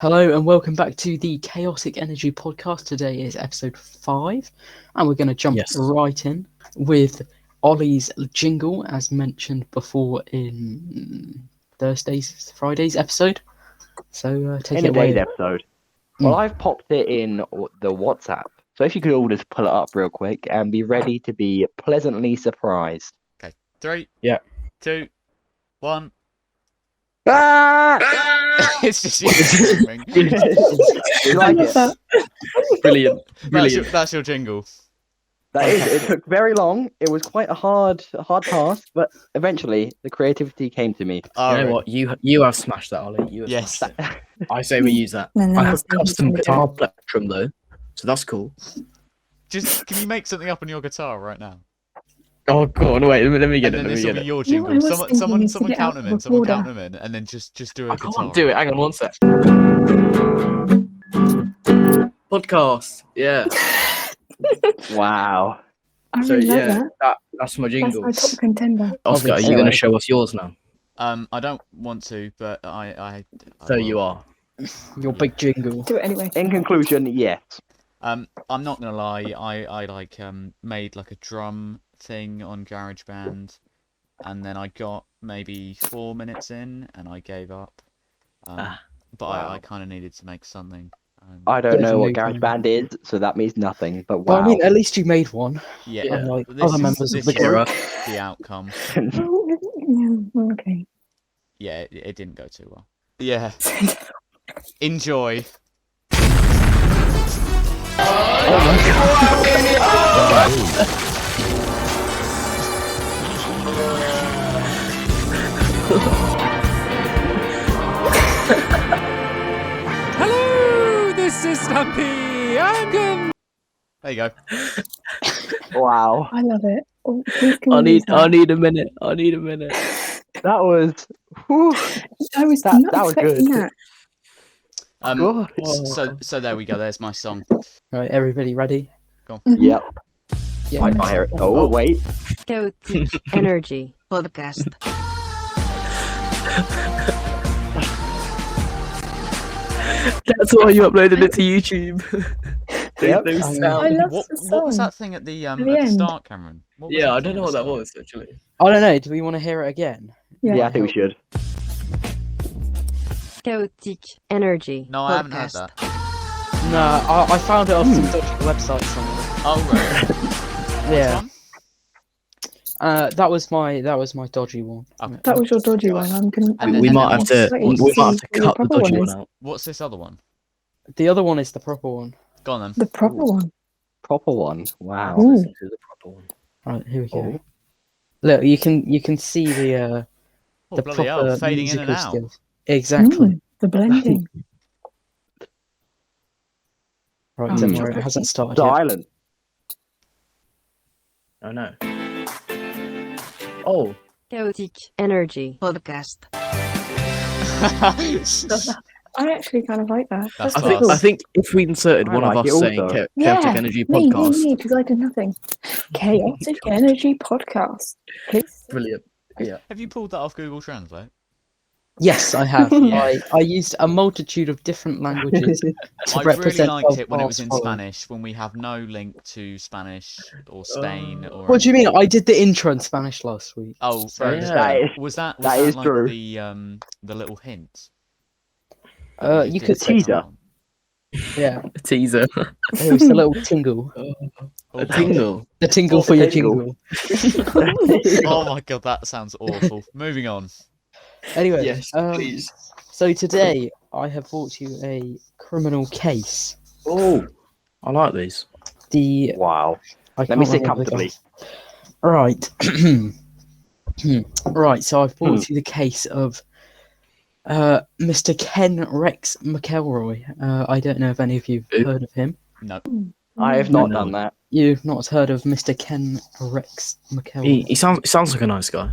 Hello and welcome back to the Chaotic Energy podcast. Today is episode 5, and we're going to jump right in with Ollie's jingle, as mentioned before in Friday's episode. So take it away. In today's episode, well, I've popped it in the WhatsApp, so if you could all just pull it up real quick and be ready to be pleasantly surprised. Okay, 3, 2, 1. It's just you screaming. You like it? Brilliant. That's your jingle. That is. It took very long. It was quite a hard task, but eventually the creativity came to me. You know what? You have smashed that, Ollie. You have smashed it. I say we use that. I have custom guitar plectrum though, so that's cool. Just can you make something up on your guitar right now? Oh, go on, wait. Let me get it. This will be your jingle. Someone count them in. Someone count them in, and then just do a guitar. I can't do it. Hang on one sec. Podcast. Yeah. Wow. I really like that's my jingle. That's our top contender. Oscar, are you going to show us yours now? I don't want to, but I So you are. Your big jingle. Do it anyway. In conclusion, yes. I'm not gonna lie. I made like a drum thing on GarageBand, and then I got maybe 4 minutes in, and I gave up. But wow. I kind of needed to make something. I don't know what GarageBand is, so that means nothing. But wow. Well, I mean, at least you made one. Yeah. Unlike other members of the is group. the outcome. Okay. Yeah, it didn't go too well. Yeah. Enjoy. Hello, this is Stumpy. There you go. Wow. I love it. Oh, I need a minute. That was. Whew. I was That not was expecting good. that. So there we go. There's my song. Right, everybody ready? Go. Yep. Yeah. I hear it. Oh, wait. Chaotic Energy Podcast. That's why you uploaded it to YouTube. Yep. I love the song. What was that thing at the end. start, Cameron? What was Yeah, that I thing don't know at what the that start? was actually. I don't know. Do we want to hear it again? Yeah, I think we should. Chaotic Energy No, I haven't heard Podcast. that. No, I found it on some dodgy website somewhere. Oh right. Yeah. Which That was my dodgy one. one? Okay. That was your dodgy one. I'm gonna. And We then might have to cut the dodgy one out. What's this other one? The other one is the proper one. Go on then. The proper one. Proper one. Wow. Ooh. Listen to the proper one. Right, here we go. Oh. Look, you can see the Oh, bloody hell, proper fading in musical and out. skills. Exactly. The blending. Right, don't worry, it hasn't started yet. Silent. Oh no. Oh. Chaotic Energy Podcast. I actually kind of like that. That's That's class. cool. I think if we inserted I one of like us it saying also. Chaotic Energy me, Podcast. because I did nothing. Chaotic Energy Podcast. Please. Brilliant. Yeah. Have you pulled that off Google Translate? Yes, I have. Yeah. I used a multitude of different languages to I really represent liked both it when it was in parts. Spanish, when we have no link to Spanish or Spain or. What do you mean? I did the intro in Spanish last week. Oh, Sorry. Yeah. was that That is like true. the little hint? You could say teaser. Yeah, A teaser. it was a little tingle. A tingle. The tingle Oh, for your tingle. jingle. Oh my god, that sounds awful. Moving on. Anyway, Yes, please. So today I have brought you a criminal case. Oh. I like these. The Wow. I Let me can't sit remember the comfortably. case. Right. Right, so I've brought you the case of Mr. Ken Rex McElroy. I don't know if any of you have heard of him. No. I have not No. done that. You've not heard of Mr. Ken Rex McElroy. He sounds like a nice guy.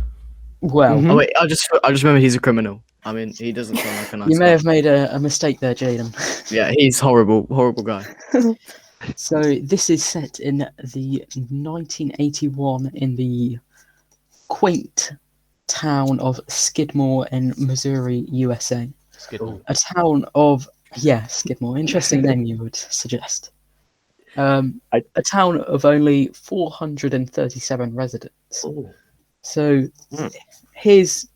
Well, Mhm. Oh wait, I just remember he's a criminal. I mean, he doesn't sound like a nice you may guy. have made a mistake there, Jaden. Yeah, he's horrible guy. So this is set in the 1981 in the quaint town of Skidmore in Missouri, USA. Skidmore. A town of Yeah, Skidmore. Interesting name, you would suggest. A town of only 437 residents. Oh. So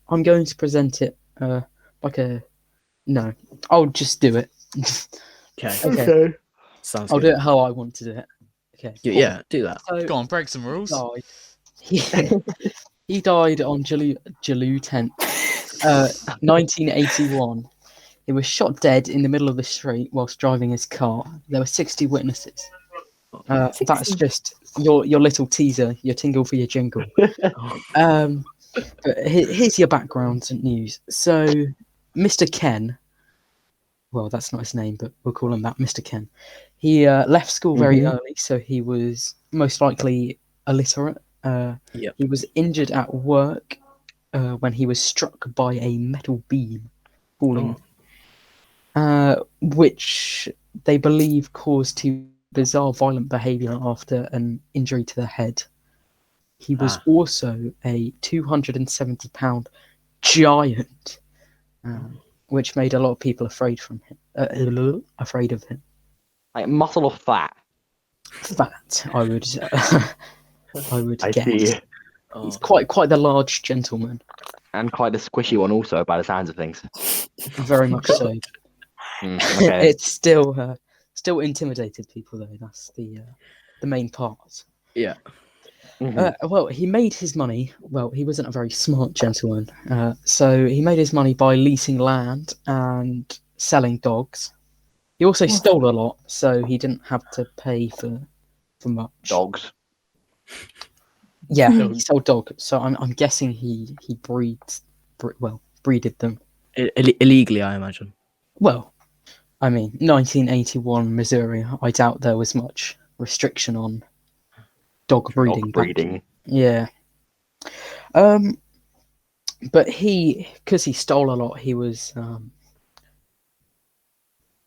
I'm going to present it like a. No, I'll just do it. Okay. Sounds I'll good. do it how I want to do it. Okay. Yeah, do that. So Go on, break some rules. he died on July 10th, 1981. He was shot dead in the middle of the street whilst driving his car. There were 60 witnesses. That's just your little teaser, your tingle for your jingle. But here's your background news. So, Mr. Ken, well, that's not his name, but we'll call him that, Mr. Ken. He left school very early, so he was most likely illiterate. He was injured at work when he was struck by a metal beam falling, which they believe caused his bizarre violent behaviour after an injury to the head. He was also a 270-pound giant, which made a lot of people afraid of him. Like muscle or fat? Fat, I would I guess. see. He's quite the large gentleman. And quite a squishy one also, by the sounds of things. Very much so. Okay. It's still intimidated people though. That's the main part. Yeah. Well, he made his money. Well, he wasn't a very smart gentleman, so he made his money by leasing land and selling dogs. He also stole a lot, so he didn't have to pay for much. Dogs. Yeah, he sold dogs. So I'm guessing he breeded them. Illegally, I imagine. Well, I mean, 1981 Missouri. I doubt there was much restriction on dog breeding. Yeah. But because he stole a lot, he was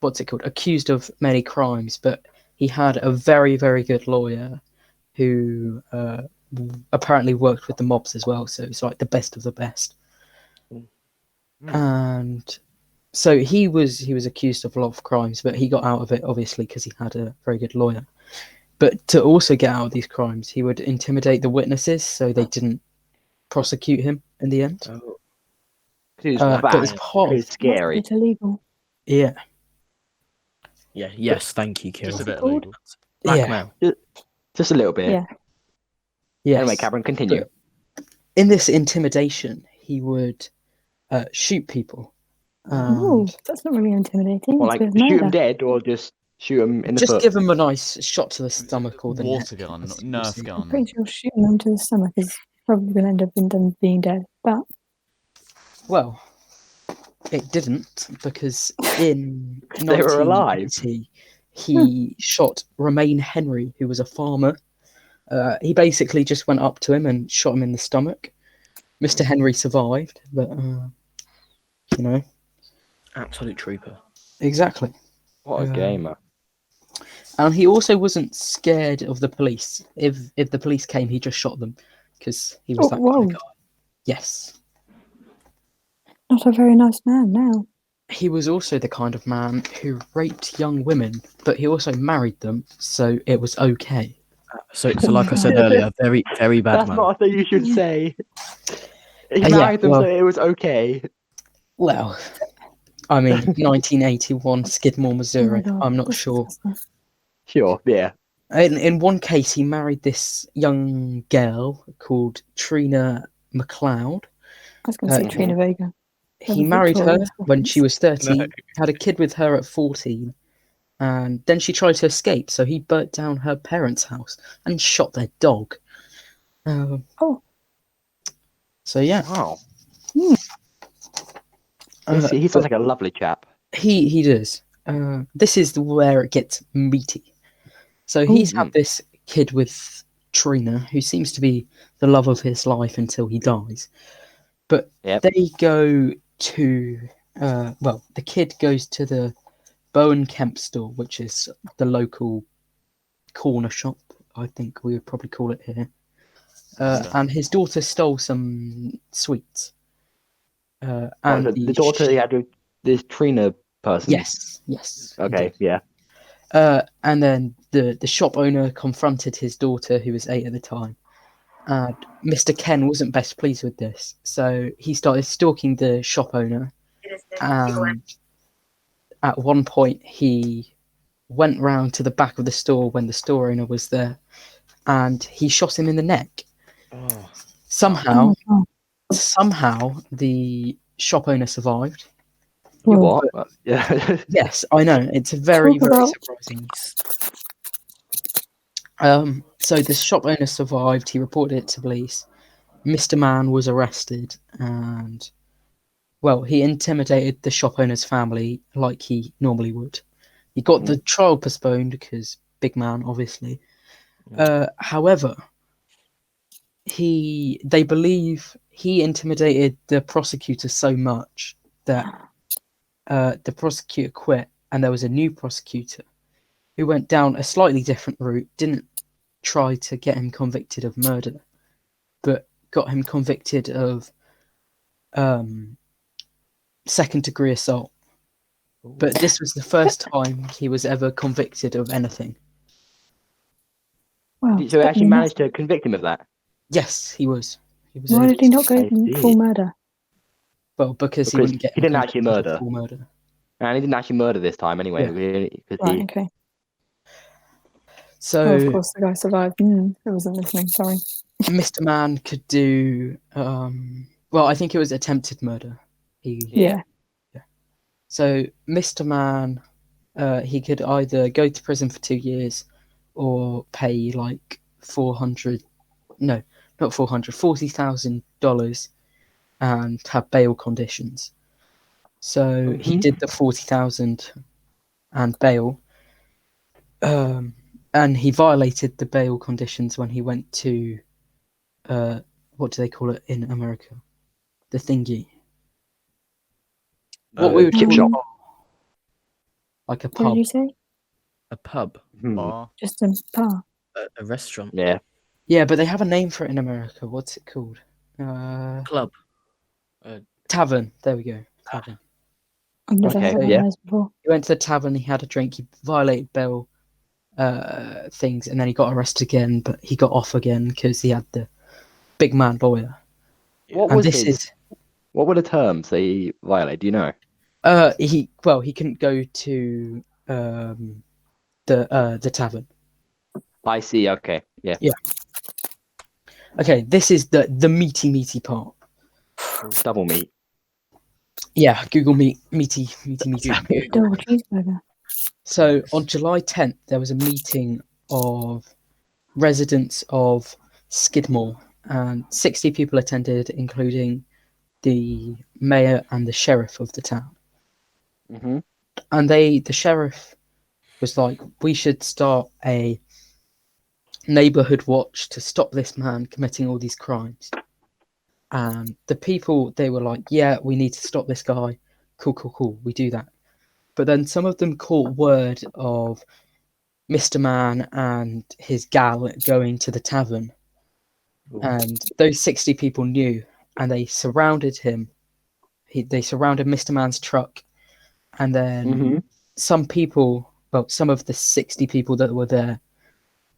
accused of many crimes. But he had a very, very good lawyer who apparently worked with the mobs as well. So it's like the best of the best. And so he was accused of a lot of crimes, but he got out of it obviously because he had a very good lawyer. But to also get out of these crimes, he would intimidate the witnesses so they didn't prosecute him in the end. But as part of scary. It's illegal. Yeah. Yeah. Yes. Thank you, Kieran. Just a bit illegal. Blackmail. Just a little bit. Yeah. Yes. Anyway, Cameron, continue. But in this intimidation, he would shoot people. Oh, that's not really intimidating. Well, like It's shoot murder. them dead or just shoot them in the Just foot? give them a nice shot to the stomach or the Water neck. gun, as not you see. Nerf I'm gun. pretty sure shooting them to the stomach is probably going to end up in them being dead. But Well, it didn't, because in They were alive. 1980, he shot Romaine Henry, who was a farmer. He basically just went up to him and shot him in the stomach. Mr. Henry survived, but Absolute trooper. exactly. What a gamer. And he also wasn't scared of the police. If the police came, he just shot them because he was that kind of guy. Yes. not a very nice man now. He was also the kind of man who raped young women, but he also married them, so it was okay. So like I said earlier, very, very bad That's man. not a thing you should say. He Yeah, married them, well- so it was okay. Well, I mean, 1981, Skidmore, Missouri. Oh my God, I'm not that's sure. disgusting. Sure, yeah. In one case, he married this young girl called Trina McLeod. I was going to say Trina Vega. He married her when she was 13, had a kid with her at 14, and then she tried to escape, so he burnt down her parents' house and shot their dog. So, yeah. Wow. Uh, He sounds like a lovely chap. He does. This is where it gets meaty. So he's had this kid with Trina, who seems to be the love of his life until he dies. But they go to, the kid goes to the Bowen Kemp store, which is the local corner shop, I think we would probably call it here. And his daughter stole some sweets. And the daughter he had with this Trina person? Yes. Okay, yeah. And then the shop owner confronted his daughter, who was 8 at the time. And Mr. Ken wasn't best pleased with this, so he started stalking the shop owner. And at one point, he went round to the back of the store when the store owner was there, and he shot him in the neck. Oh. Somehow, the shop owner survived. You what? Yeah. Yes, I know. It's very, very surprising. So the shop owner survived. He reported it to police. Mr. Man was arrested, and he intimidated the shop owner's family like he normally would. He got the trial postponed because big man, obviously. However, they believe he intimidated the prosecutor so much that the prosecutor quit, and there was a new prosecutor who went down a slightly different route, didn't try to get him convicted of murder, but got him convicted of second-degree assault. But this was the first time he was ever convicted of anything. Wow, So he actually managed to convict him of that? Yes, he was. Why did he not go full murder? Well, because he wouldn't get. He didn't actually murder. Full murder. And he didn't actually murder this time anyway. Right, okay. So, of course, the guy survived. I wasn't listening, sorry. Mr. Man could do. I think it was attempted murder. Yeah. So, Mr. Man, he could either go to prison for 2 years or pay like $40,000 and have bail conditions. So he did the 40,000 and bail, and he violated the bail conditions when he went to what do they call it in America? The thingy. What we would chip call shop. Like a What pub. did you say? A pub. Bar. Just a bar. A restaurant. Yeah. Yeah, but they have a name for it in America. What's it called? Club. Tavern. There we go. Tavern. I've never heard of those before. He went to the tavern, he had a drink, he violated bail things, and then he got arrested again, but he got off again because he had the big man lawyer. What were the terms that he violated? Do you know? He couldn't go to the tavern. I see. Okay. Yeah. Okay, this is the meaty part. Double meat. Yeah, Google meaty. Double cheeseburger. So on July 10th, there was a meeting of residents of Skidmore, and 60 people attended, including the mayor and the sheriff of the town. Mm-hmm. And the sheriff was like, we should start a neighborhood watch to stop this man committing all these crimes. And the people, they were like, yeah, we need to stop this guy. Cool, we do that. But then some of them caught word of Mr. Man and his gal going to the tavern. Ooh. And those 60 people knew, and they surrounded him. They surrounded Mr. Man's truck. And then some of the 60 people that were there,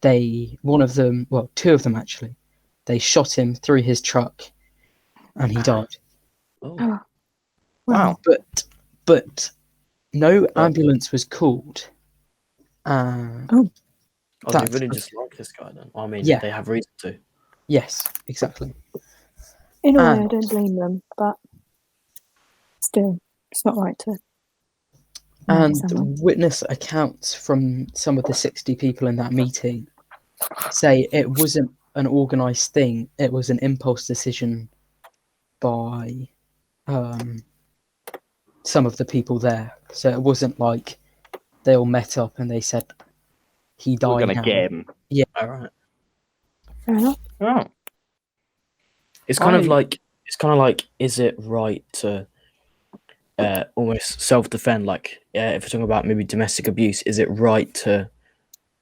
two of them actually, they shot him through his truck, and he died. Oh. Wow. But no ambulance was called. They really just like this guy then. I mean, they have reason to. Yes, exactly. In a way, I don't blame them, but still, it's not right to. And witness accounts from some of the 60 people in that meeting say it wasn't an organised thing, it was an impulse decision by some of the people there. So it wasn't like they all met up and they said he died. We're gonna get him. Yeah. All right. Fair enough. Oh. It's kind of like, is it right to almost self-defend? Like, if we're talking about maybe domestic abuse, is it right to?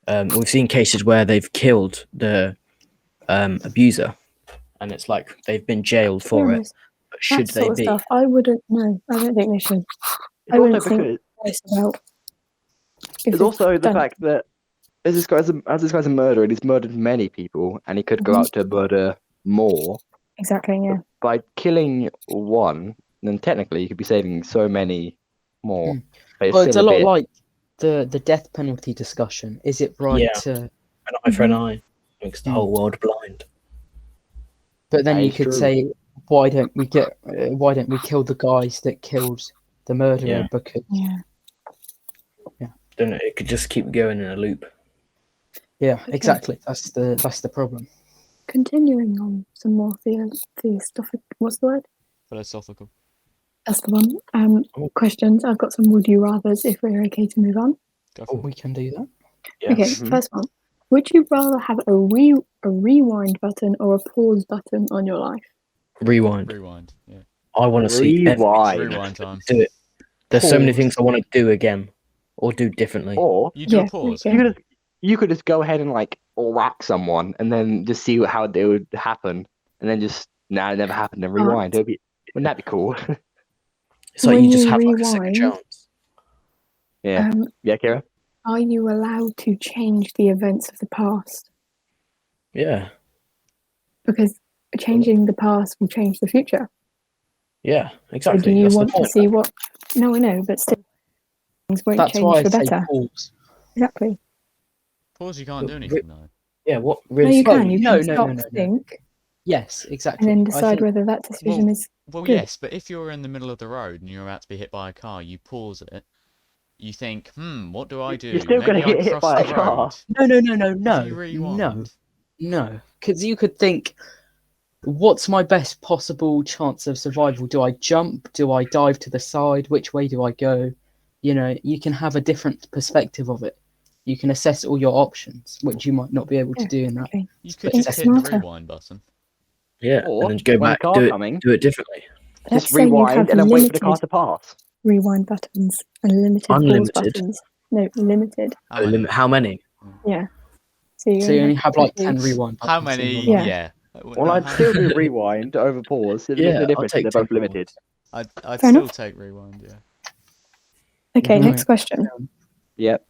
We've seen cases where they've killed the abuser, and it's like they've been jailed for it. But should they be? Stuff, I wouldn't. No, I don't think they should. I wouldn't think choice about. There's also the fact that as this guy's a murderer, and he's murdered many people, and he could go out to murder more. Exactly, yeah. By killing one, then technically you could be saving so many more. Well, it's a lot like the death penalty discussion. Is it right to an eye for an eye makes the whole world blind? But then you could say, why don't we kill the guys that killed the murderer? Because Then it could just keep going in a loop. Yeah, exactly. That's the problem. Continuing on some more philosophical. What's the word? Philosophical. That's the one. Questions. I've got some would you rather's if we're okay to move on. We can do that. Yes. Okay, first one. Would you rather have a rewind button or a pause button on your life? Rewind. Yeah. I want to see rewind time. Do it. There's so many things I want to do again or do differently. Or you do a pause. You could just go ahead and like whack someone and then just see how it would happen, and then just it never happened and rewind. Wouldn't that be cool? It's like when you just you have rewind, like a second chance. Yeah. Yeah, Kira? Are you allowed to change the events of the past? Yeah. Because changing the past will change the future. Yeah, exactly. So do you want to see what? No, I know, but still, things won't change for better. Pause. Exactly. Pause. You can't do anything though. Yeah. What? Really? No, you can. You can stop, think. Yes, exactly. And then decide whether that decision is. Well, good. yes, but if you're in the middle of the road and you're about to be hit by a car, you pause it. You think, what do I do? You're still going to get hit by a car. No. Because you could think, what's my best possible chance of survival? Do I jump? Do I dive to the side? Which way do I go? You know, you can have a different perspective of it. You can assess all your options, which you might not be able to do in that. Okay. You could just hit the rewind button. Yeah, or and then go back, do it differently. Just rewind and then wait for the car to pass. Rewind buttons and pause buttons. No, limited. How many? Yeah. So you only have like 10 rewind buttons. How many? Yeah. Well, I'd still do rewind over pause. It makes no difference. They're both limited. I'd still take rewind, yeah. Okay, next question. Yep.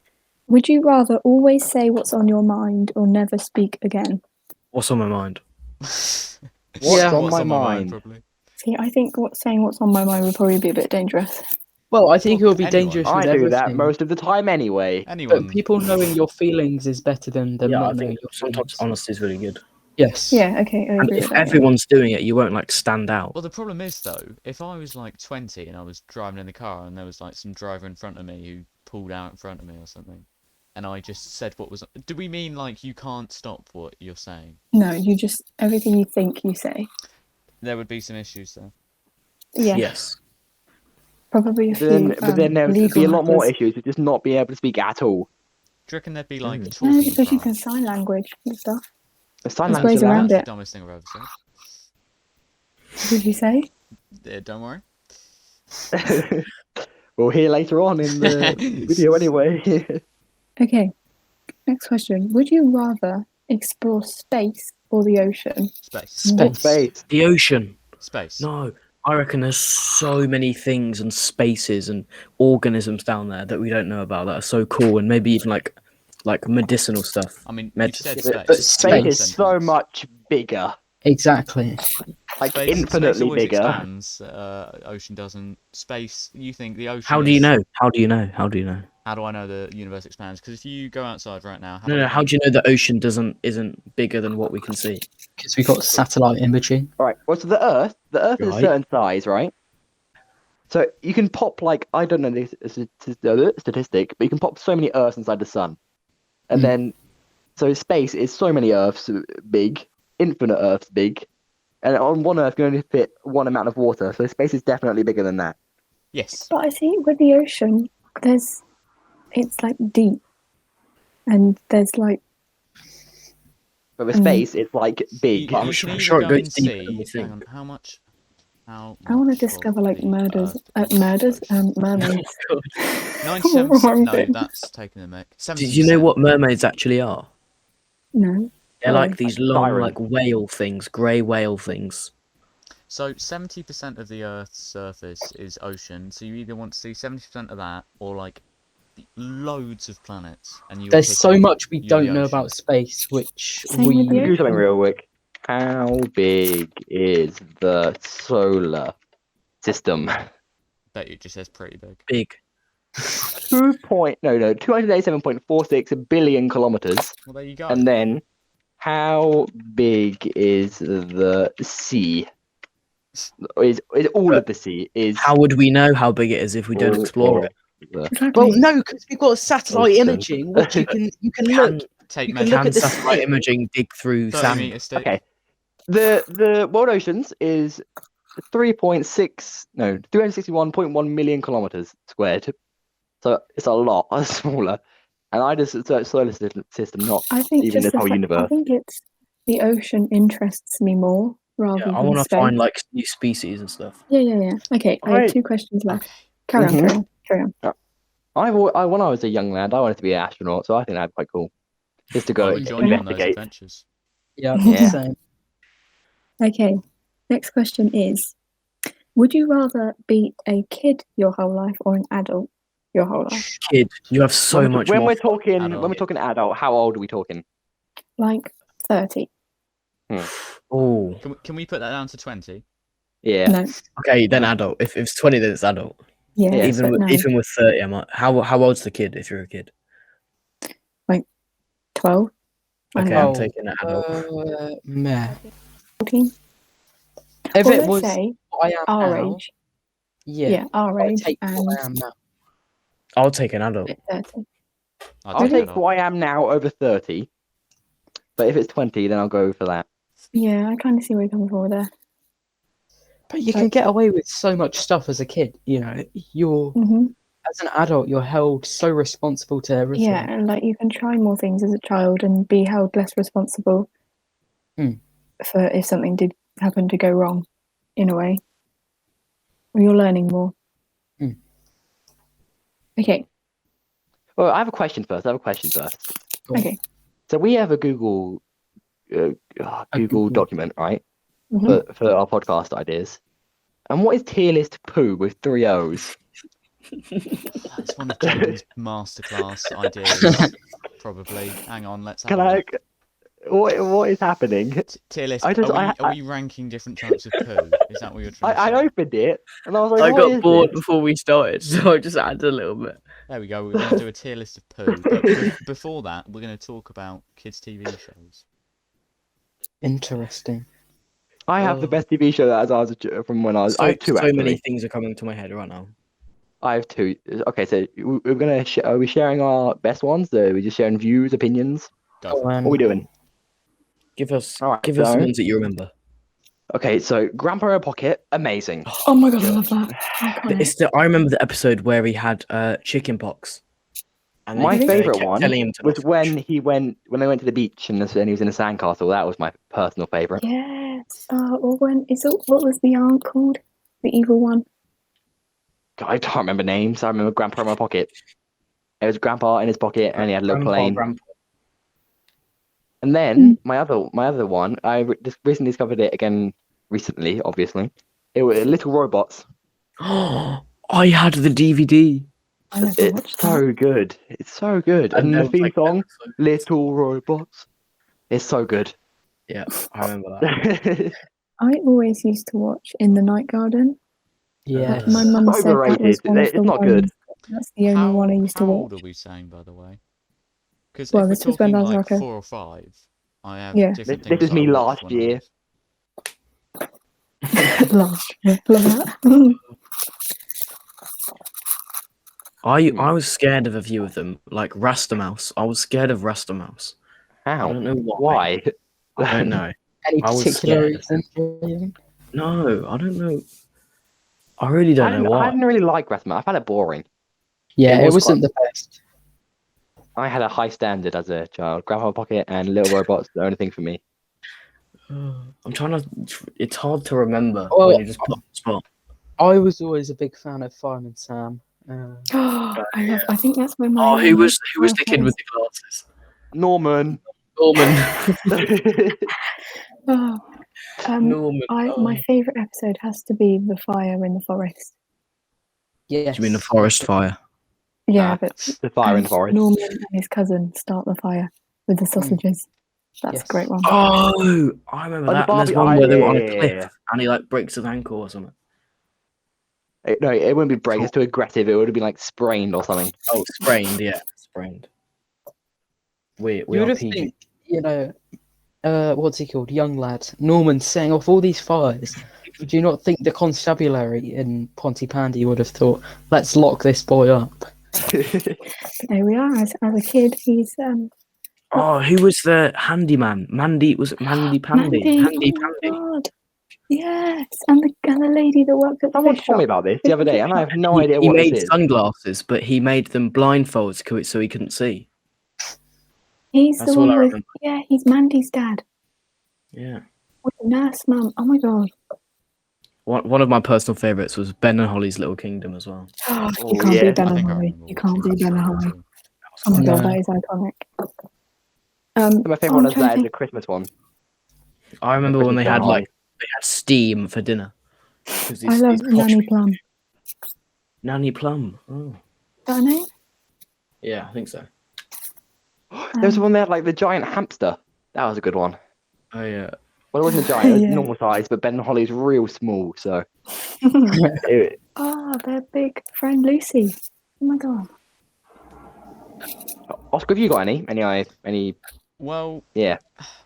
Would you rather always say what's on your mind or never speak again? What's on my mind? What's on my mind? Probably. See, I think saying what's on my mind would probably be a bit dangerous. Well, I think it would be dangerous with everything. I do that most of the time anyway. But people knowing your feelings is better than them not knowing your feelings. Sometimes honesty is really good. Yes. Yeah, okay. I agree if everyone's doing it, you won't like stand out. Well, the problem is though, if I was like 20 and I was driving in the car and there was like some driver in front of me who pulled out in front of me or something, and I just said what was... Do we mean like you can't stop what you're saying? No, you just... Everything you think, you say. There would be some issues there. Yeah. Yes. Probably a few. But then there would be a lot more issues with just not being able to speak at all. Do you reckon there'd be like talking? No, because you can sign language and stuff. The sign language ways around That's it. the dumbest thing I've ever said. What did you say? Don't worry. We'll hear later on in the video anyway. Okay. Next question. Would you rather explore space or the ocean? Space. The ocean. Space. No. I reckon there's so many things and spaces and organisms down there that we don't know about that are so cool, and maybe even like medicinal stuff. I mean, you said space. But space is so much bigger. Exactly. Like space, infinitely space always bigger. Expands, ocean doesn't. Space. You think the ocean? How do you know? How do you know? How do you know? How do I know the universe expands? Because if you go outside right now, how do you know the ocean isn't bigger than what we can see? Because we've got satellite imaging. Right. Well, so the Earth is a certain size, right? So you can pop I don't know the statistic, but you can pop so many Earths inside the sun, and then so space is so many Earths big, infinite Earths big, and on one Earth you can only fit one amount of water. So space is definitely bigger than that. Yes. But I think with the ocean, it's like deep, and there's like. But with space, it's like big. I'm sure it goes deeper than we think. Hang on, how much? I want to discover like mermaids. 97%. No, that's taking the mic. 70%. Did you know what mermaids actually are? No. They're like these long, like whale things, grey whale things. So 70% of the Earth's surface is ocean. So you either want to see 70% of that, or like loads of planets. And there's so much we don't know about space, which Same with the Do something real quick. How big is the solar system? Bet you it just says pretty big. Big. 287.46 billion kilometers. Well, there you go. And then, how big is the sea? Is all of the sea? Is How would we know how big it is if we don't explore it? Exactly. well, no, because we've got satellite Ocean. imaging, which you can look. Take You can measure. look Can at the satellite stick. imaging dig through 30 sand? meter stick. Okay. The world oceans is 361.1 million kilometers squared. So it's a lot smaller. And I just search solar system, not I think even just this whole I universe. think it's the ocean interests me more rather Yeah, I than want to space. find like new species and stuff. Yeah. Okay, I have 2 questions left. Carry on. When I was a young lad, I wanted to be an astronaut, so I think that'd be quite cool. Just to I go would join you on those investigate. adventures. Yeah, Yeah. same. Okay, next question is: would you rather be a kid your whole life or an adult your whole life? Kid, you have so much when more. we're talking adult. adult, how old are we talking? Like 30? Oh, Can we put that down to 20? Yeah. No. okay, then adult. If it's 20, then it's adult. Yeah, Yeah, even but no. even with 30, I'm like, how old's the kid if you're a kid? 12? Okay, Oh, I'm taking an adult. Meh. 14? If Well, it let's was say what I am our now, age. yeah, Our I'll age take and what I am now. I'll take an adult. 30. I'll take who I am now over 30. But if it's 20, then I'll go for that. Yeah, I kind of see where you're coming from there. But you can get away with so much stuff as a kid. You know, as an adult, you're held so responsible to everything. Yeah, and like you can try more things as a child and be held less responsible for if something did happen to go wrong, in a way. You're learning more. Okay. Well, I have a question first. Cool. Okay. So we have a Google document, right? For our podcast ideas. And what is tier list poo with 3 O's? That's one of Jordan's masterclass ideas, probably. Hang on, let's have a look. What is happening? Tier list. Are we ranking different types of poo? Is that what you're trying to say? I opened it and I was like, I what got is bored this? before we started, so I just added a little bit. There we go. We're going to do a tier list of poo. But before that, we're going to talk about kids' TV shows. Interesting. I have the best TV show that I was from when I was. I have 2 so actually. many things are coming to my head right now. I have 2. Okay, so we're gonna. Are we sharing our best ones? Are we just sharing views, opinions? Go What are we doing? Give us All right, the ones that you remember. Okay, so Grandpa in a Pocket, amazing. Oh my god, I love that. I remember the episode where he had chicken pox. And My favorite one was when they went to the beach and he was in a sandcastle. That was my personal favorite. Yes. Or what was the aunt called? The evil one. God, I don't remember names. I remember Grandpa in my pocket. It was Grandpa in his pocket, and he had a little plane. And then my other one, I just recently discovered it again recently. Obviously, it was Little Robots. I had the DVD. It's so good. It's so good. And the theme song, Little Robots, it's so good. Yeah, I remember that. I always used to watch In the Night Garden. Yeah. My mum said that was one of it's the not ones. good. That's the only one I used to How watch. old are we saying, by the way? Because Well, if this we're was when talking I was like like 4 or 5, I have different This things is me I watched last when year. Last year. Love that. I was scared of a few of them, like Rastamouse. I was scared of Rastamouse. How? I don't know why. I don't know. Any I was particular scared. reason? No, I don't know. I really don't know why. I didn't really like Rasmus. I found it boring. Yeah, it wasn't the best. I had a high standard as a child. Grandpa Pocket and Little Robots, the only thing for me. I'm trying to. It's hard to remember Well, when you just put on the spot. I was always a big fan of Fireman Sam. I think that's when my. Oh, who was the kid with the glasses? Norman. Oh, Norman. My favourite episode has to be the fire in the forest. Yes. Do you mean the forest fire? Yeah, but the fire in the forest. Norman and his cousin start the fire with the sausages. That's a great one. Oh, I remember that. And there's one where they were on a cliff and he like breaks his ankle or something. No, it wouldn't be break. It's too aggressive. It would have been like sprained or something. Oh, sprained. Yeah, sprained. We you would are have PG. think, what's he called? Young lad. Norman setting off all these fires. Do you not think the constabulary in Pontypandy would have thought, let's lock this boy up? There we are. As a kid, he's Oh, who was the handyman? Mandy, was it Mandy Pandy? Mandy. Oh my God. Yes, and the lady that worked at the Someone fish told me shop. about this the other day, and I have no idea He what this made is. sunglasses, but he made them blindfolds so he couldn't see. He's That's the all one I with remember. he's Mandy's dad. Yeah. With the nurse mum. Oh my God. One of my personal favourites was Ben and Holly's Little Kingdom as well. You can't be Ben I and think I Holly. remember You can't be watching Ben and that Holly. too. Oh my God, No. that is iconic. My favourite one is that is a Christmas one. I remember when they Christmas had one. they had steam for dinner. I love Nanny Plum. Is Nanny Plum. Oh. that her name? Yeah, I think so. There was one there like the giant hamster. That was a good one. Oh yeah. Well, it wasn't a giant. It was Yeah. normal size, but Ben and Holly's real small. So Oh, their big friend Lucy. Oh my God. Oscar, have you got any? Well, Yeah.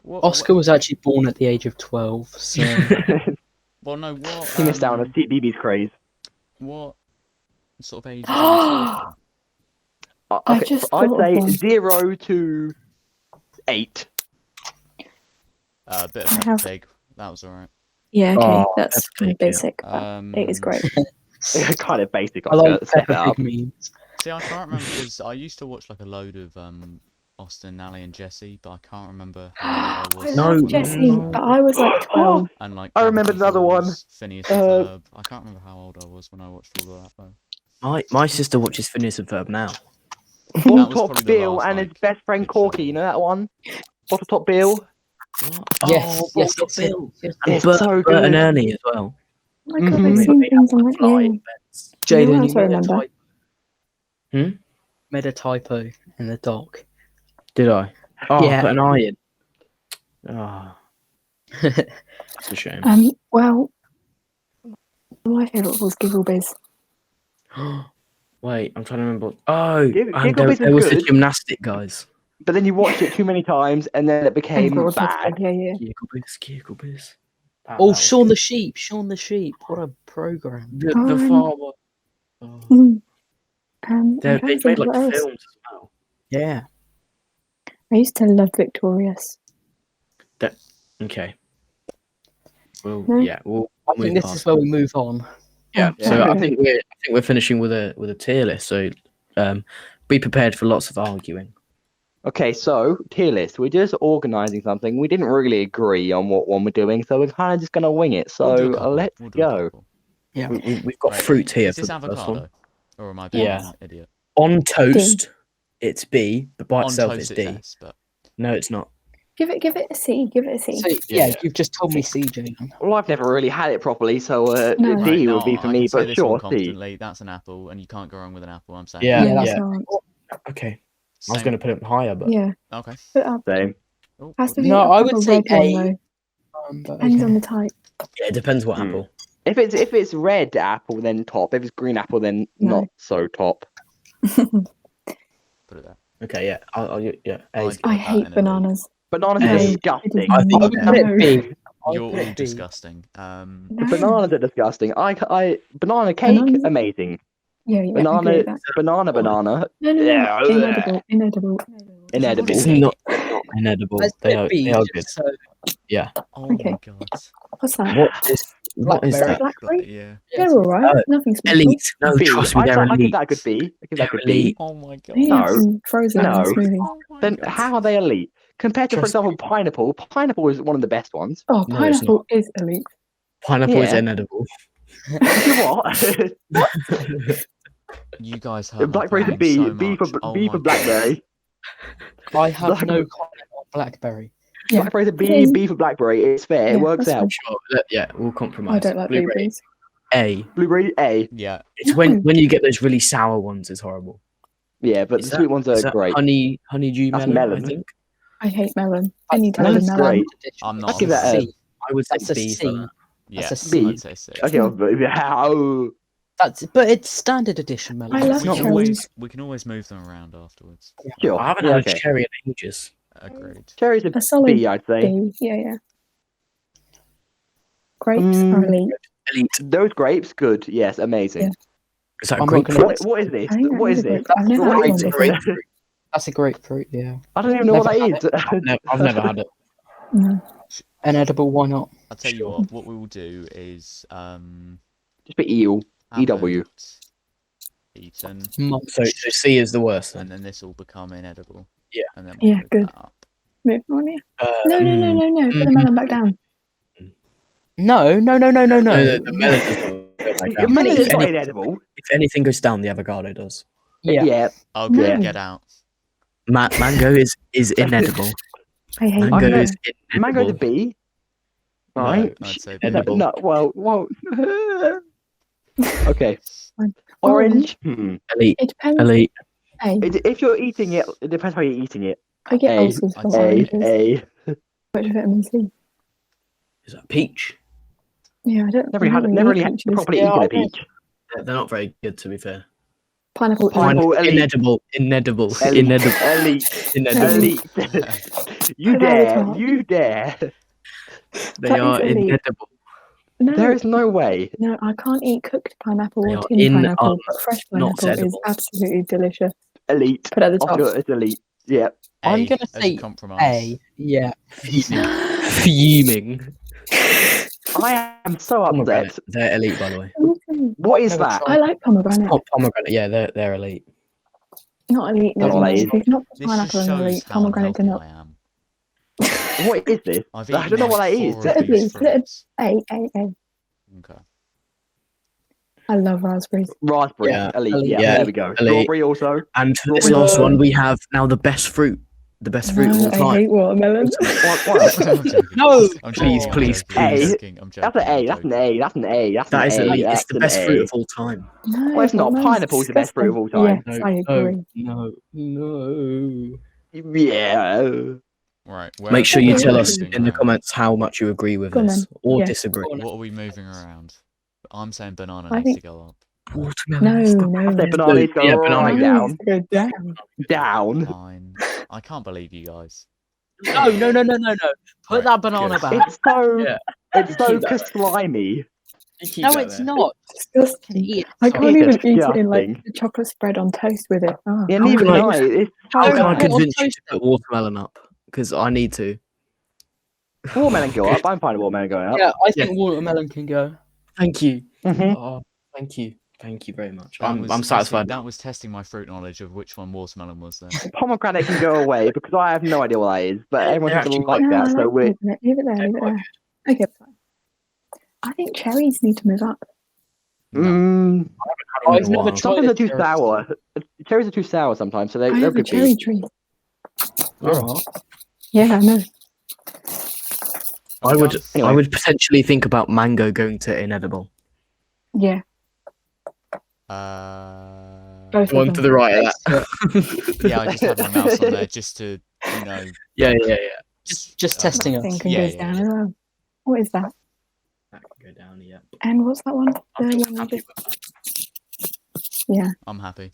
Oscar was actually born at the age of 12, so... Well, no. What? He missed out on a BB's craze. What sort of age are we talking? I just I'd thought of say one. 0 to 8. A bit I of have- Pig. That was alright. Yeah, okay, Oh, that's that's kind of big, yeah. basic. It is great. Kind of basic. I like Step it Peppa up. Pig memes. See, I can't remember because I used to watch like a load of Austin, Nally, and Jesse, but I can't remember how old I I was. No, love Jessie, no. but I was like 12. And like I remembered Gravity another one. Falls, Phineas and Ferb. I can't remember how old I was when I watched all of that though. My sister watches Phineas and Ferb now. That was Bottle probably Top the Bill last, and his like, best friend big Corky. show. You know that one? Bottle Top Bill. Yes, Oh, yes, Bottle yes, Bill. yes. It's Bert, so Bert and good. Ernie as well. Oh my God, Mhm. I've They seen have, things on like, that. Yeah. flying beds. You know Jaden, what you else I made a remember? typo. Hmm? Made a typo in the doc. Did I? Oh, Yeah. I put an eye in. Oh, that's a shame. Well, my favourite was Giggle Biz. Wait, I'm trying to remember. Oh, Giggle and Biz there was was the good. gymnastic guys. But then you watched it too many times, and then it And became Broadhead bad. Fred, yeah. Giggle Biz. Oh, Shaun the Sheep. Shaun the Sheep. What a program. The Um, farmer. Oh. Mm. I'm They trying to made think like what else. films as well. Yeah. I used to love Victorious. Okay. Well, No? yeah, we'll I think move this past is where that. we move on. Yeah. Yeah. So I think we're finishing with a tier list. So be prepared for lots of arguing. Okay, so tier list. We're just organising something. We didn't really agree on what one we're doing, so we're kind of just gonna wing it. So We'll do a couple. let's We'll do a go. couple. Yeah. We've got Right, fruit here Is for this the first avocado? one. Or am I being Yeah. an idiot? On toast, it's B, but by On itself toast it's it's D. S, but No, it's not. Give it a C. Give it a C. So, Yeah. you've just told me C, Jaden. Well, I've never really had it properly, so No. D right, would be now for I me. can say But this sure, one C. confidently. That's an apple, and you can't go wrong with an apple. I'm saying. Yeah, Yeah, No, that's it's not. Okay. I Same. was going to put it higher, but Yeah. Okay. Put up. Same. Oh, Has to be No, a I would proper say red one A. though. But Depends on okay. the type. yeah, it depends what Hmm. apple. If it's red apple, then top. If it's green apple, then No. not so top. Put it there. Okay, yeah. Yeah. A's I'd good. I that hate in a bananas. Bananas No, are it disgusting. is I think I would not. put it No. B. I would You're put all it B. disgusting. No. Bananas are disgusting. Banana cake, Bananas- amazing. Yeah, I agree Banana, with that. banana. No. Yeah. Inedible. Inedible. It's not inedible. Let's They put are, B they are just good. so Yeah. Oh Okay. my god. What's that? What is Blackberry. that? Blackberry? Yeah. They're alright. Nothing special. Elite. No, B. trust me, I they're give elite. that a good B. I give that a good B. Elite. Oh my god. Yeah, No. from Frozen No. and smoothie. Oh my Then god. how are they elite? Compared to, for Trust example, pineapple. Pineapple is one of the best ones. Oh, No, it's pineapple is elite. Pineapple is Yeah. inedible. What? You guys hurt my Blackberry's a brain B. so B much. for Oh B my for God. blackberry. I have no Blackberry. comment on Blackberry. Yeah. Blackberry's a B for blackberry. It's fair. It works that's out. fine. Sure. Yeah, we'll compromise. I don't like blueberries. A. Blueberry A. Yeah. It's when you get those really sour ones, it's horrible. Yeah, but the sweet ones are great. Honeydew That's melon, melon. I think. I hate melon. Any type of Melon's melon. great. I'm I'd not. give a that fan. a C. I would That's say a B C. for that. Yeah, That's a C. I'd say C. Okay, how? But it's standard edition melon. I love It's We not can cherries. always move them around afterwards. Sure. I haven't Yeah, had okay. a cherry in ages. Agreed. Cherry's A solid B, I'd say. B. Yeah. Grapes are elite. Elite. Those grapes, good. Yes, amazing. Yeah. Is that a I'm not grapefruit? gonna- What is this? I think that What is is a this? grape. I've never What had is one this? before. That's a grapefruit, yeah. I don't even know what that Never is. I've never had it. No. An edible, why not? I'll tell you Sure. what we will do is Just be EW. have EW. it eaten, So C is the worst and then. then this will become inedible. Yeah. And then Yeah, move good. that up. Move on, yeah. No. Put the melon back down. No. No, the melon does not go back Your down. melon is If not any- inedible. If anything goes down, the avocado does. Yeah. Oh, No. good. Get out. Mango is inedible. I hate Mango melon. is inedible. Mango's a B. No, Right? I'd say Edible. No, well. Okay. Fine. Orange. Elite. It depends. Elite. A. If you're eating it, it depends how you're eating it. I get A. ulcers from I'd say oranges. A. Much vitamin C. Is that peach? Yeah, I don't. Never I don't really had eat peaches. properly Yeah, eaten I a peach. They're not very good, to be fair. Pineapple. Pineapple. elite. Inedible. Elite. Elite. Inedible. You Put that dare. on top. You dare. They That are is elite. inedible. No, There is no way. no, I can't eat cooked pineapple They or are tin pineapple, but fresh not pineapple is edible. absolutely delicious. Elite. Put it at the top. It's elite. Yeah. I'm A gonna as a say compromise. A. Yeah. Fuming. I am so Pomegranate. upset. They're elite, by the way. What is Never that? tried. I like pomegranate. Pomegranate. Yeah, they're elite. Not elite. Not No, elite. if it's not This just pineapple and shows elite, how pomegranate unhealthy cannot. I am. What is this? I've I eaten don't know what like that is. 4 Let of it these be, let it- fruits. A. Okay. I love raspberries. Raspberry. Yeah. Elite. Yeah, Yeah. there we go. Elite. Strawberry also. And for this Strawberry. last one, we have now the best fruit. The best fruit of all No, I time. hate watermelon. What? I'm joking. No. I'm Please, joking, please, I'm please. joking, I'm joking, That's an I'm A. That's an joking. A. That's an A. That's That an is A. elite. It's That's the an best A. fruit of all time. No, Well, it's not. watermelon's Pineapple's the best fruit of all disgusting. time. Yes, I agree. No. Yeah. Right. Make sure you Okay. tell us moving in the around? comments how much you agree with Go on this then. or Yeah. disagree. What are we moving around? I'm saying banana I needs think- to go up. Watermelon. No. I said bananas go Yeah, right banana. down. Go down. Down. Fine. I can't believe you guys. No. Put Right, that banana good. back. It's so. Yeah. It's so Keep that. slimy. No, it's not. Disgusting. Eat I it. can't even eat it in like disgusting. the chocolate spread on toast with it. Oh, Yeah, How neither can can I- I. It's How so can I Put it on convince you toast to then. put watermelon up? Because I need to. watermelon go up. I'm fine with watermelon going up. Yeah, I think watermelon can go. Thank you. Mhm. Oh, thank you. Thank you very much. That I'm was satisfied. That was testing my fruit knowledge of which one watermelon was then. Pomegranate can go away because I have no idea what that is, but everyone They're seems to actually like no, that. I So like we're pomegranate. Leave it there. Leave it there. Okay, fine. I think cherries need to move up. mm, I've never tried sometimes they're it. too sour. Cherries are too sour sometimes, so I they're have a good. cherry tree. Oh. Yeah, I know. I would. Anyway. I would potentially think about mango going to inedible. Yeah, both One of to them. the right of that. yeah, I just had my mouse on there just to, you know. Yeah. Just testing That us. thing can Yeah, go yeah, down yeah. as well. What is that? That can go down. Yeah. And what's that one? The one you Happy just... with that. Yeah. I'm happy.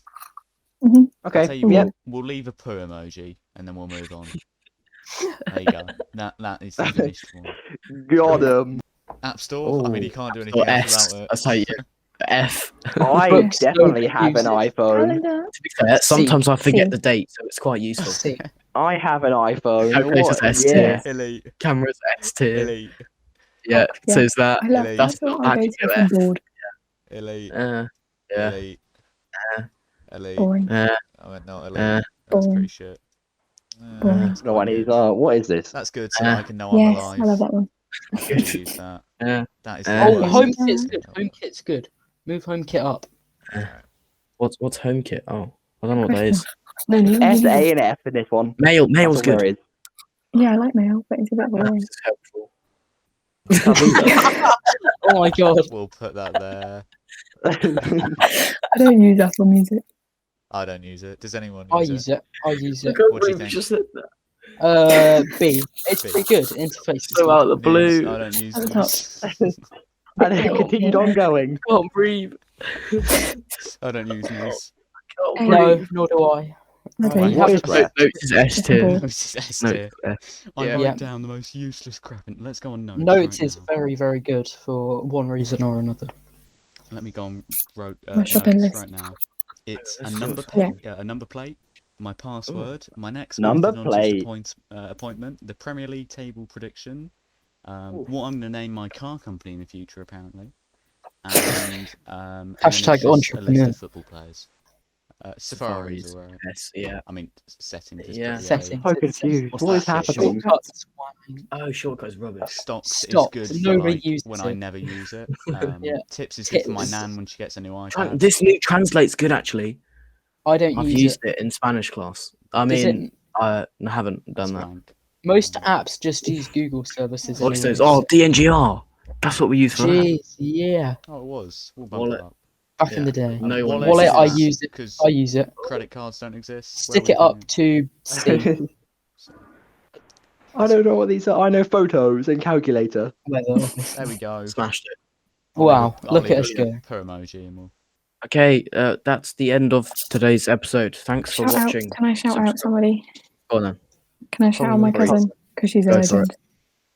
Mhm. I'll Okay. tell you Yeah. what, we'll leave a poo emoji and then we'll move on. There you go. That is the finished one. Got 'em. App Store. I mean, you can't do anything Or else S. without it. That's how you. F. I Books definitely don't have an use it. iPhone. Calendar. To be fair, sometimes I forget C. the date, so it's quite useful. See. I have an iPhone. Calculator's What? S Yeah. tier. Elite. Camera's S tier. Elite. Yeah. Yeah. So is that. I love Elite. that's what I go to if I'm bored. Elite. Yeah. Elite. Elite. Boring. I went no elite. Uh, That's boring. pretty shit. Boring. That's No quite one is. good. What is this? That's good, so that I can know I'm Yes, alive. I love that one. I can use that. That is. Oh, Oh, the home worst. kit's good. Home kit's good. Move home kit up. what's HomeKit? Oh, I don't know what that is. No, S, A, and F in this one. Mail's That's all there good. is. Yeah, I like mail, but it's a bit boring. This is helpful. Oh my god. We'll put that there. I don't use Apple Music. I don't use it. Does anyone I use use it. I use it. What do you think? Just said that. B. It's B. pretty good. Interface is So good. out of the blue. News, I don't use At the top. news. And it continued on going. Can't breathe. I don't use news. Can't No, breathe. nor do I. Okay. Right. What is No, that? no, it's S tier. Cool. Notes is S No, tier. it's S. I Yeah. wrote Yeah. down the most useless crap. Let's go on notes. Notes right is now. very, very good for one reason or another. Let me go on My notes shopping list. right now. It's a Let's number go. a number plate, my password, my next Number orthodontist plate. appointment, the Premier League table prediction, what I'm going to name my car company in the future apparently, and then it's Hashtag just a entrepreneur. list of football players. Safaris or S, yeah. I mean settings. is Yeah. pretty Settings. So It says confused. What's What is that shit? happening? Shortcuts. Oh, shortcut's rubbish. Stocks Stocks, is good for nobody like uses when I it. never use it. Yeah. Tips is good for my Tips. nan when she gets a new iPad. This new translate's good actually. I don't I've use used it. it in Spanish class. I Does mean, it- I haven't done that. Spank. Most apps just use Google services. What's anyways. those? Oh, DNGR. That's what we use for that. Jeez, yeah. Oh, it was. We'll bump Wallet. it up. Back in Yeah. the day. No one Wallet, uses I that. use it. Because I use it. credit cards don't exist. Stick it up to C. I don't know what these are. I know photos and calculator. Weather. There we go. Smashed it. Wow, I'll look leave at us it go. per emoji and we'll... Okay, that's the end of today's episode. Thanks for Shout out. watching. Can I shout out somebody? Go on then. Can I shout out my Probably. cousin? Because she's a Go for legend.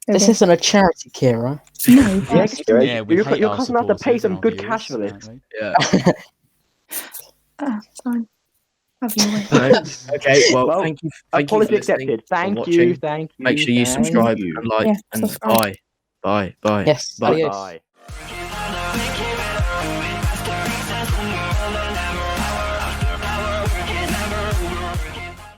This Okay. isn't a charity, Kira. No, Yeah, but Kira, Yeah, we your hate your our cousin has to pay supporters some and our good viewers, cash for this. apparently. Yeah. it's fine. Have your way. Okay, well, Well, thank you for Apology listening, accepted. for Thank watching. you. Thank you. Make sure you thank subscribe you. and like Yeah, and subscribe. bye. Bye. Yes, Bye. adios. Bye.